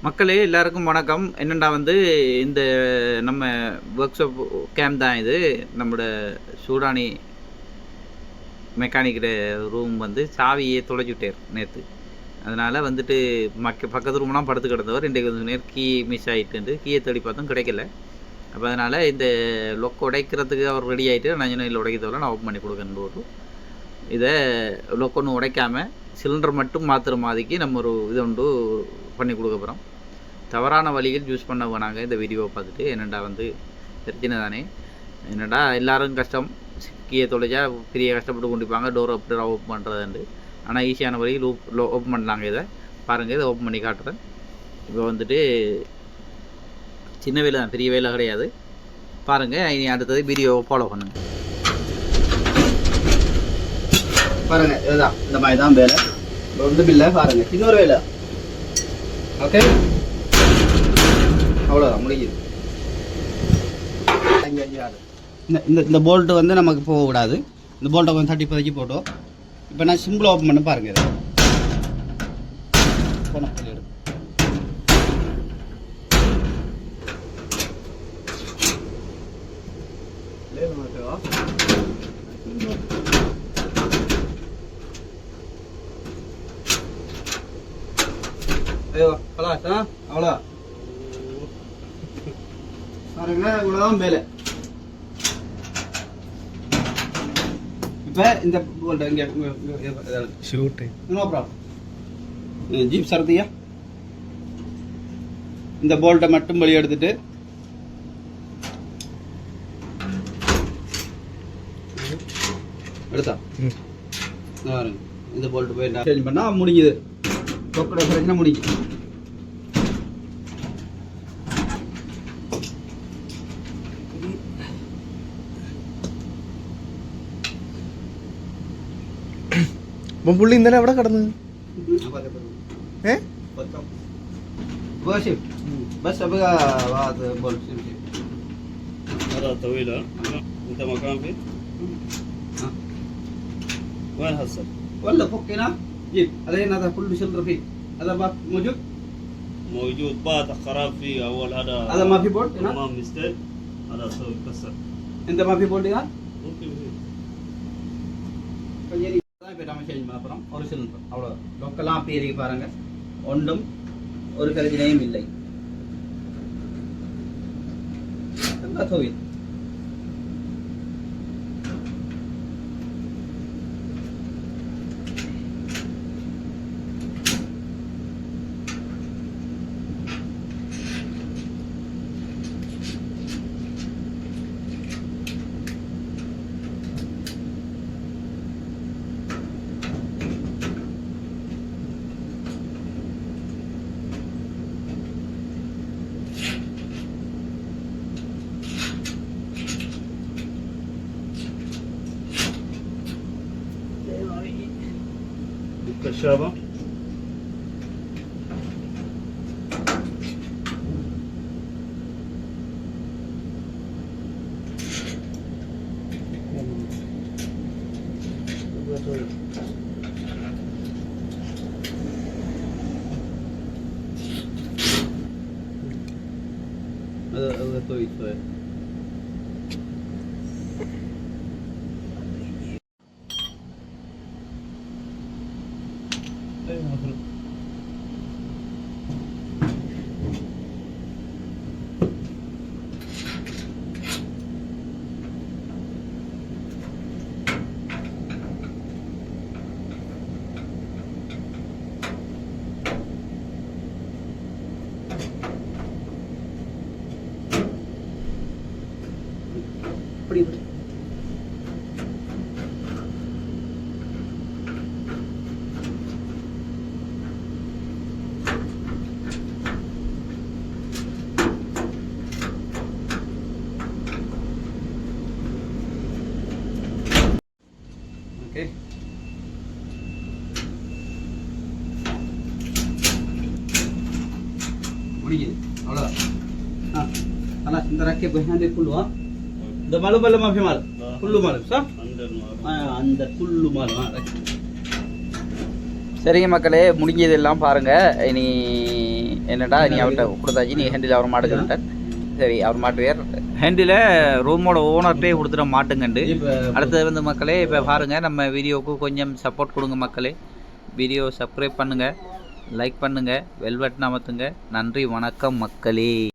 மக்களே எல்லாருக்கும் வணக்கம். என்னென்னா இந்த நம்ம ஒர்க் ஷாப் கேம்ப் தான் இது. நம்மளோட சூடானி மெக்கானிக்கிற ரூம் சாவியே தொலைச்சுட்டார் நேற்று. அதனால் பக்கத்து ரூம்லாம் படுத்து கிடந்தவர் இன்றைக்கு நேரம் கீ மிஸ் ஆகிட்டு கீயை தேடி பார்த்தோம் கிடைக்கல. அப்போ அதனால் இந்த லொக் உடைக்கிறதுக்கு அவர் ரெடி ஆகிட்டு நான் உடைக்கிறதோட நான் ஓப்பன் பண்ணி கொடுக்கணும். இதை லொக் ஒன்று உடைக்காமல் சிலிண்டர் மட்டும் மாற்றுற மாதிரிக்கு நம்ம ஒரு இது ஒன்று பண்ணி கொடுக்க போகிறோம். தவறான வழியில் யூஸ் பண்ண வேணாங்க. இந்த வீடியோவை பார்த்துட்டு என்னென்னா பிரச்சனை தானே. என்னடா எல்லோரும் கஷ்டம், கீயை தொலைச்சா பெரிய கஷ்டப்பட்டு கொண்டிருப்பாங்க டோர் அப்படி ஓப்பன் பண்ணுறதுண்டு. ஆனால் ஈஸியான வழியில் ஓப்பன் பண்ணலாங்க. இதை பாருங்கள், இதை ஓப்பன் பண்ணி காட்டுறேன். இப்போ சின்ன வேலை தான், பெரிய வேலை கிடையாது. பாருங்கள், இனி அடுத்தது வீடியோவை ஃபாலோ பண்ணுங்கள். பாருங்கள், இதுதான் இந்த மாதிரி தான் வேலை. ஒன்றும் இல்லை, பாருங்கள், இன்னொரு வேலை. ஓகே, அவ்வளோதான், முடியுது. இந்த போல்ட்டு நமக்கு போகக்கூடாது. இந்த போல்ட்டை கொஞ்சம் தட்டி பதக்கி போட்டோம். இப்போ நான் சிம்பிள் ஓப்பன் பண்ண பாருங்கள். இதை அவ்வளோ பாருங்களா, இவ்வளோதான் வேலை. இப்போ இந்த போல்ட் இங்கே ஷூட் நோ ப்ராப்ளம். ஜீப் சரதியா இந்த போல்ட்டை மட்டும் வெளியே எடுத்துட்டு எடுத்தா இந்த போல்ட்டு போய் சேஞ்ச் பண்ணால் முடிஞ்சுது. தொக்கட பிரச்சனை முடிஞ்சு. പുള്ളി ഇന്നലെ എവിടെ കിടന്ന് بس ابغى هذا بولت هذا طويلة. انت مكان فيه؟ وين هسه؟ ولا فوق هنا جيب علينا هذا كله شلر فيه. هذا ما موجود؟ موجود بعد خراب فيه اول. هذا ما في بولت هنا؟ ما مستيك. هذا سوي كسر. انت ما في بولت هنا؟ ممكن فيه. கொஞ்சம் இப்போ நம்ம சேஞ்ச் பண்ண போகிறோம். ஒரு சிலிண்டர் அவ்வளோ லோக்கெல்லாம் பேருக்கு பாருங்கள். ஒன்றும் ஒரு பிரச்சனையும் இல்லை. கோவில் كشافة. هذا طويل شوية. இப்படி ஓகே. முடியுது, அவ்வளோதான். خلاص انت ركب هنا كله. ده معلوم ولا ما في معلوم؟ كله معلوم صح؟ عندك كله معلوم. சரிங்க மக்களே, முடிஞ்சதெல்லாம் பாருங்கள். இனி என்னடா நீ அவர்கிட்ட கொடுத்தாச்சு, நீ ஹேண்டில் அவர் மாட்டுக்கு விட்டார். சரி, அவர் மாட்டுவார். ஹேண்டில் ரூமோட ஓனர்கிட்டே கொடுத்துட மாட்டுங்கண்டு. அடுத்தது வந்து மக்களே, இப்போ பாருங்கள், நம்ம வீடியோவுக்கு கொஞ்சம் சப்போர்ட் கொடுங்க மக்களே. வீடியோ சப்ஸ்கிரைப் பண்ணுங்கள், லைக் பண்ணுங்கள், பெல் பட்டன் அமர்த்துங்க. நன்றி, வணக்கம் மக்களே.